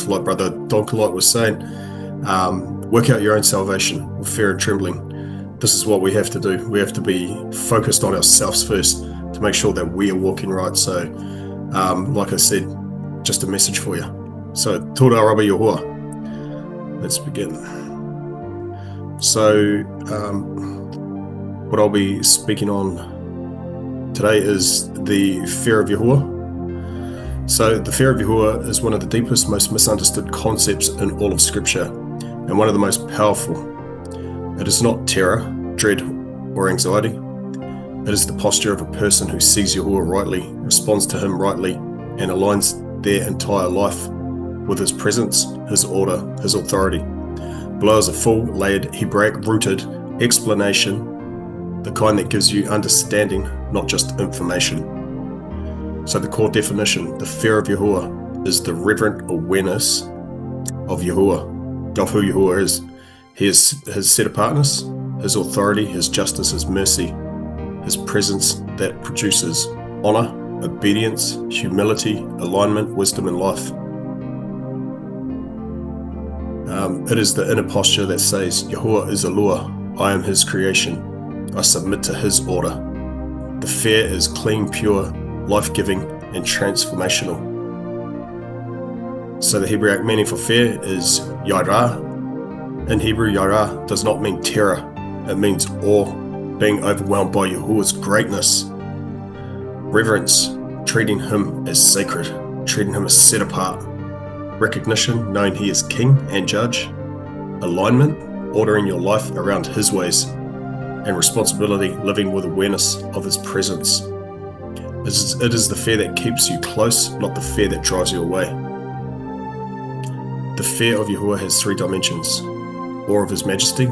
life, like Brother Donkalite was saying. Work out your own salvation with fear and trembling. This is what we have to do. We have to be focused on ourselves first to make sure that we are walking right. So, like I said, just a message for you. So, Tōra Raba Yahuah. Let's begin. So, what I'll be speaking on today is the fear of Yahuwah. So the fear of Yahuwah is one of the deepest, most misunderstood concepts in all of Scripture, and one of the most powerful. It is not terror, dread, or anxiety. It is the posture of a person who sees Yahuwah rightly, responds to him rightly, and aligns their entire life with his presence, his order, his authority. Below is a full, layered, Hebraic-rooted explanation, the kind that gives you understanding, not just information. So the core definition, the fear of Yahuwah, is the reverent awareness of Yahuwah, of who Yahuwah is. His set-apartness, his authority, his justice, his mercy, his presence that produces honor, obedience, humility, alignment, wisdom, and life. It is the inner posture that says, Yahuwah is Alua, I am his creation, I submit to his order. The fear is clean, pure, life-giving, and transformational. So the Hebraic meaning for fear is yara. In Hebrew, yara does not mean terror. It means awe, being overwhelmed by Yahuwah's greatness. Reverence, treating him as sacred, treating him as set apart. Recognition, knowing he is king and judge. Alignment, ordering your life around his ways. And responsibility, living with awareness of his presence. It is the fear that keeps you close, not the fear that drives you away. The fear of Yahuwah has three dimensions. Awe of his majesty.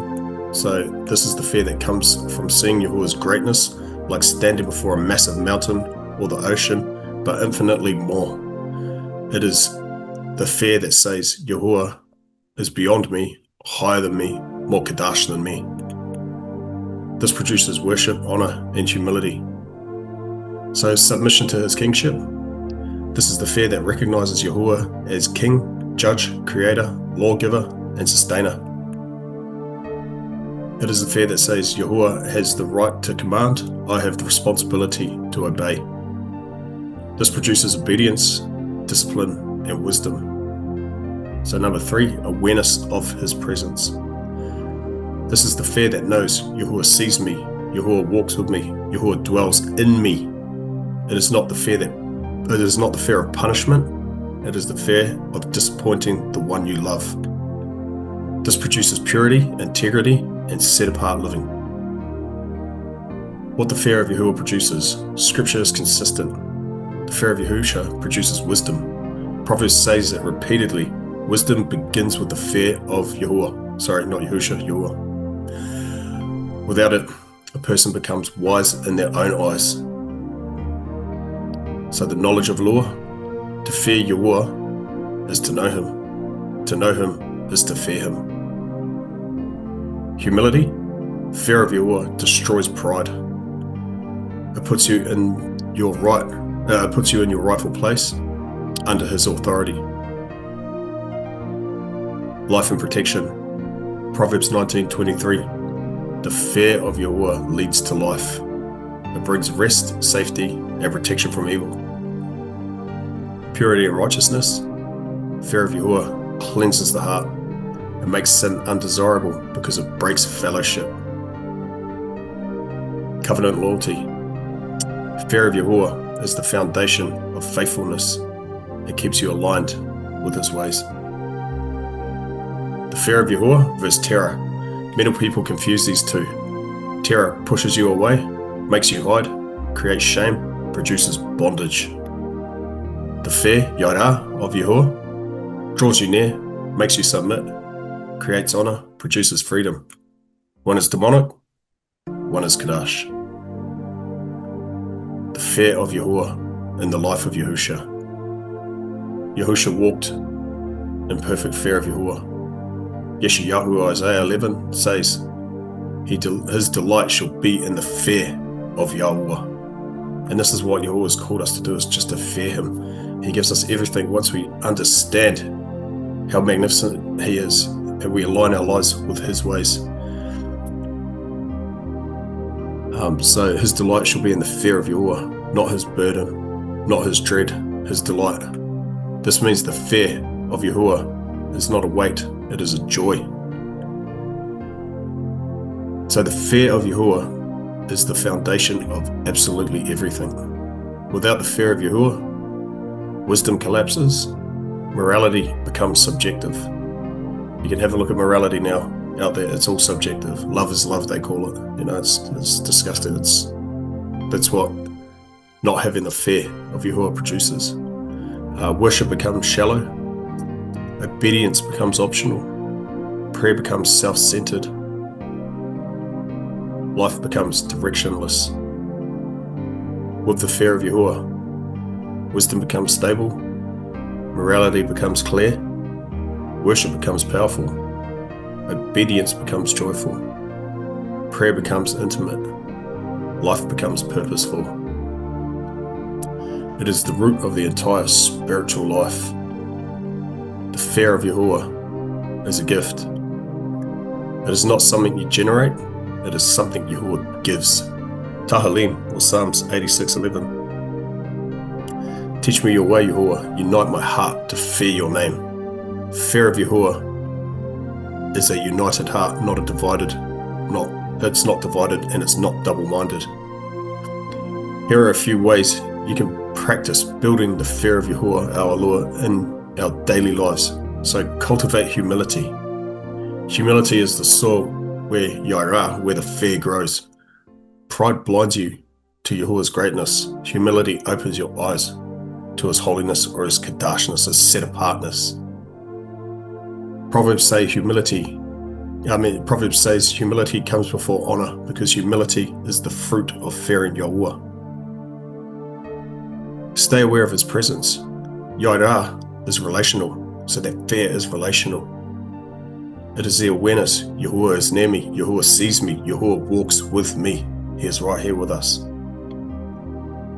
So this is the fear that comes from seeing Yahuwah's greatness, like standing before a massive mountain or the ocean, but infinitely more. It is the fear that says Yahuwah is beyond me, higher than me, more Kadash than me. This produces worship, honor, and humility. So submission to his kingship. This is the fear that recognizes Yahuwah as king, judge, creator, lawgiver, and sustainer. It is the fear that says Yahuwah has the right to command, I have the responsibility to obey. This produces obedience, discipline, and wisdom. So number 3, awareness of his presence. This is the fear that knows Yahuwah sees me, Yahuwah walks with me, Yahuwah dwells in me. It is not the fear of punishment. It is the fear of disappointing the one you love. This produces purity, integrity, and set-apart living. What the fear of Yahuwah produces, Scripture is consistent. The fear of Yahushua produces wisdom. Proverbs says it repeatedly. Wisdom begins with the fear of Yahuwah. Sorry, not Yahushua, Yahuwah. Without it, a person becomes wise in their own eyes. So the knowledge of law, to fear Yahuwah is to know him. To know him is to fear him. Humility, fear of Yahuwah destroys pride. It puts you in your rightful place under his authority. Life and protection. Proverbs 19:23. The fear of Yahuwah leads to life. It brings rest, safety, and protection from evil. Purity and righteousness. Fear of Yahuwah cleanses the heart. It makes sin undesirable because it breaks fellowship. Covenant loyalty. Fear of Yahuwah is the foundation of faithfulness. It keeps you aligned with his ways. The fear of Yahuwah versus terror. Many people confuse these two. Terror pushes you away, makes you hide, creates shame, produces bondage. The fear, yara, of Yahuwah draws you near, makes you submit, creates honor, produces freedom. One is demonic, one is Kadash. The fear of Yahuwah in the life of Yahushua. Yahushua walked in perfect fear of Yahuwah. Yeshayahu, Isaiah 11 says, his delight shall be in the fear of Yahweh. And this is what Yahuwah has called us to do, is just to fear him. He gives us everything once we understand how magnificent he is, and we align our lives with his ways. So his delight shall be in the fear of Yahuwah, not his burden, not his dread, his delight. This means the fear of Yahuwah is not a weight, it is a joy. So the fear of Yahuwah is the foundation of absolutely everything. Without the fear of Yahuwah, wisdom collapses, morality becomes subjective. You can have a look at morality now out there, it's all subjective. Love is love, they call it. It's disgusting. That's what not having the fear of Yahuwah produces. Worship becomes shallow, obedience becomes optional, prayer becomes self-centered, life becomes directionless. With the fear of Yahuwah, wisdom becomes stable, morality becomes clear, worship becomes powerful, obedience becomes joyful, prayer becomes intimate, life becomes purposeful. It is the root of the entire spiritual life. The fear of Yahuwah is a gift. It is not something you generate, it is something Yahuwah gives. Tahalim, or Psalms 86:11. Teach me your way, Yahuwah. Unite my heart to fear your name. Fear of Yahuwah is a united heart, not a divided. It's not divided and it's not double-minded. Here are a few ways you can practice building the fear of Yahuwah, our Elohim, in our daily lives. So cultivate humility. Humility is the soil where Yairah, where the fear grows. Pride blinds you to Yahuwah's greatness. Humility opens your eyes to his holiness or his kadashness, his set-apartness. Proverbs says humility comes before honor, because humility is the fruit of fearing Yahuwah. Stay aware of his presence. Yairah is relational, so that fear is relational. It is the awareness, Yahuwah is near me, Yahuwah sees me, Yahuwah walks with me. He is right here with us.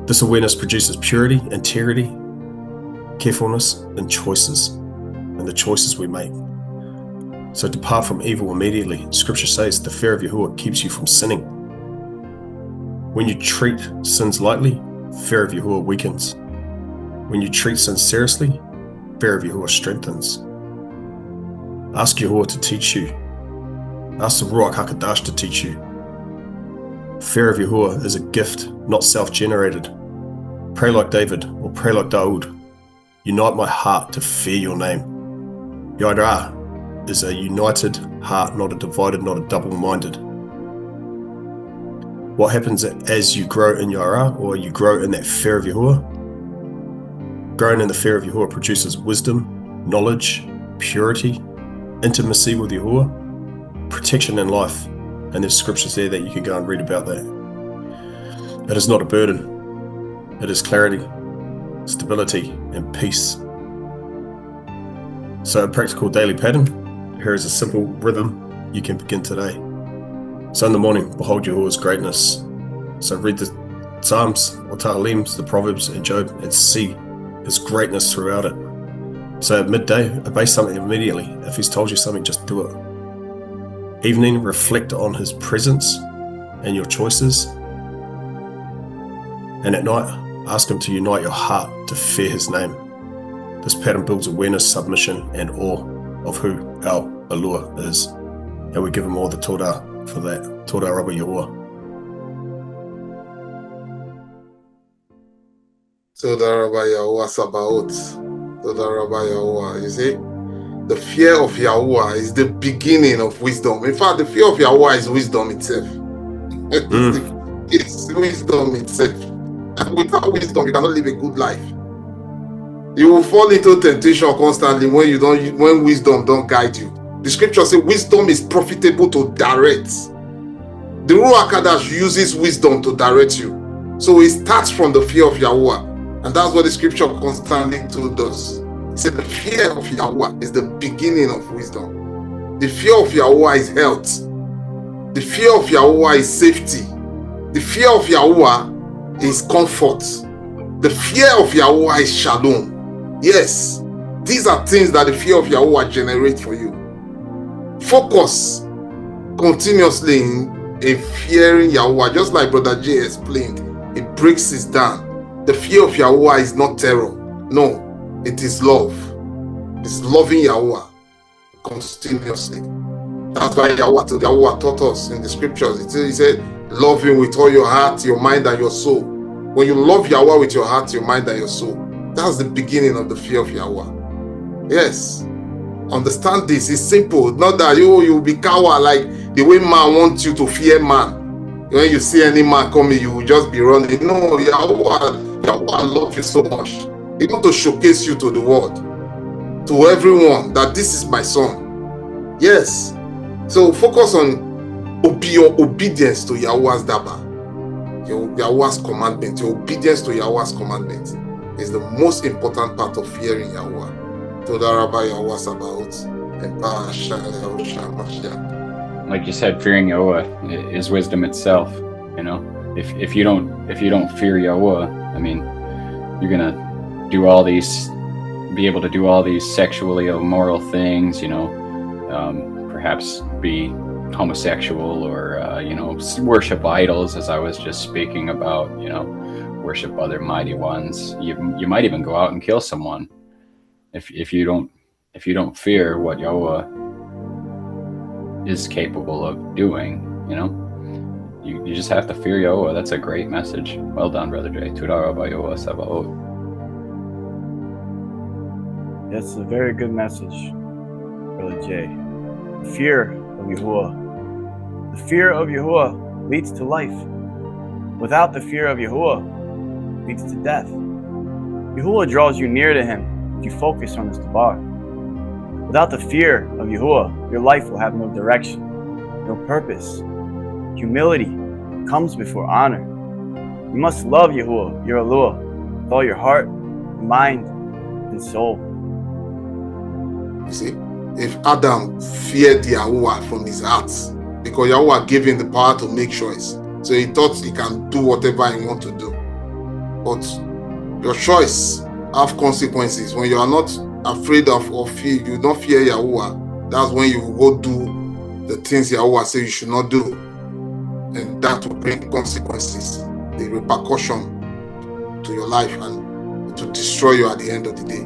This awareness produces purity, integrity, carefulness, and choices, and the choices we make. So depart from evil immediately. Scripture says the fear of Yahuwah keeps you from sinning. When you treat sins lightly, fear of Yahuwah weakens. When you treat sins seriously, fear of Yahuwah strengthens. Ask Yahuwah to teach you. Ask the Ruach HaKodesh to teach you. Fear of Yahuwah is a gift, not self-generated. Pray like David, or pray like Daud. Unite my heart to fear your name. Yairah is a united heart, not a divided, not a double-minded. What happens as you grow in Yairah, or you grow in that fear of Yahuwah? Growing in the fear of Yahuwah produces wisdom, knowledge, purity, intimacy with Yahuwah, protection in life. And there's scriptures there that you can go and read about that. It is not a burden. It is clarity, stability, and peace. So a practical daily pattern. Here is a simple rhythm you can begin today. So in the morning, behold Yahuwah's greatness. So read the Psalms, or Tahalims, the Proverbs, and Job, and see his greatness throughout it. So at midday, obey something immediately. If he's told you something, just do it. Evening, reflect on his presence and your choices. And at night, ask him to unite your heart to fear his name. This pattern builds awareness, submission, and awe of who our Elohim is. And we give him all the Todah for that. Todah Rabbi Yahuwah. Todah Rabbi Yahuwah Sabaoth. Todah Rabbi Yahuwah. You see? The fear of Yahuwah is the beginning of wisdom. In fact, the fear of Yahuwah is wisdom itself. It's wisdom itself. And without wisdom, you cannot live a good life. You will fall into temptation constantly when wisdom don't guide you. The scripture says wisdom is profitable to direct. The Ruach HaKodesh uses wisdom to direct you. So it starts from the fear of Yahuwah. And that's what the scripture constantly told us. It said the fear of Yahuwah is the beginning of wisdom. The fear of Yahuwah is health. The fear of Yahuwah is safety. The fear of Yahuwah is comfort. The fear of Yahuwah is shalom. Yes, These are things that the fear of Yahuwah generates for you. Focus continuously in fearing Yahuwah. Just like Brother J explained, it breaks it down. The fear of Yahuwah is not terror. No, it is love. It's loving Yahuwah continuously. That's why Yahuwah taught us in the scriptures. He said, love him with all your heart, your mind, and your soul. When you love Yahuwah with your heart, your mind, and your soul, that's the beginning of the fear of Yahuwah. Yes. Understand this. It's simple. Not that you'll be coward like the way man wants you to fear man. When you see any man coming, you will just be running. No, Yahuwah loves you so much. He wants to showcase you to the world, to everyone, that this is my son. Yes. So focus on your obedience to Yahuwah's daba, Yahuwah's commandment. Your obedience to Yahuwah's commandment is the most important part of fearing Yahuwah. Like you said, fearing Yahuwah is wisdom itself. You know, if you don't fear Yahuwah, I mean, you're gonna be able to do all these sexually immoral things. You know, perhaps be homosexual or worship idols, as I was just speaking about. You know, worship other mighty ones. You might even go out and kill someone. If you don't fear what Yahuwah is capable of doing, you know, you just have to fear Yahuwah. That's a great message. Well done, Brother Jay. Tuda Rabba Yahuwah Sabaoth. That's a very good message, Brother Jay. The fear of Yahuwah. The fear of Yahuwah leads to life. Without the fear of Yahuwah leads to death. Yahuwah draws you near to him. You focus on his tabar. Without the fear of Yahuwah, your life will have no direction, no purpose. Humility comes before honor. You must love Yahuwah, your Eluah, with all your heart, mind, and soul. You see, if Adam feared Yahuwah from his heart, because Yahuwah gave him the power to make choice, so he thought he can do whatever he wants to do. But your choice have consequences. When you are not afraid of or fear, you don't fear Yahuwah, that's when you will go do the things Yahuwah says you should not do, and that will bring consequences, the repercussion to your life, and to destroy you at the end of the day.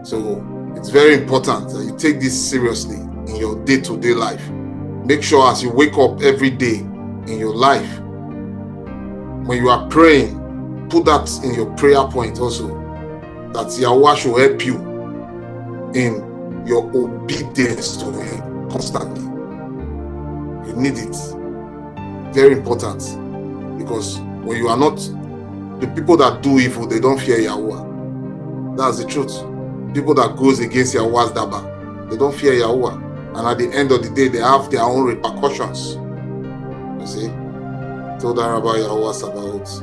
So it's very important that you take this seriously in your day-to-day life. Make sure as you wake up every day in your life, when you are praying, put that in your prayer point also, that Yahuwah should help you in your obedience to him constantly. You need it. Very important. Because when you are not, the people that do evil, they don't fear Yahuwah. That's the truth. People that goes against Yahuwah's daba, they don't fear Yahuwah. And at the end of the day, they have their own repercussions. You see? Told Rabbi Yahuwah Sabaoth.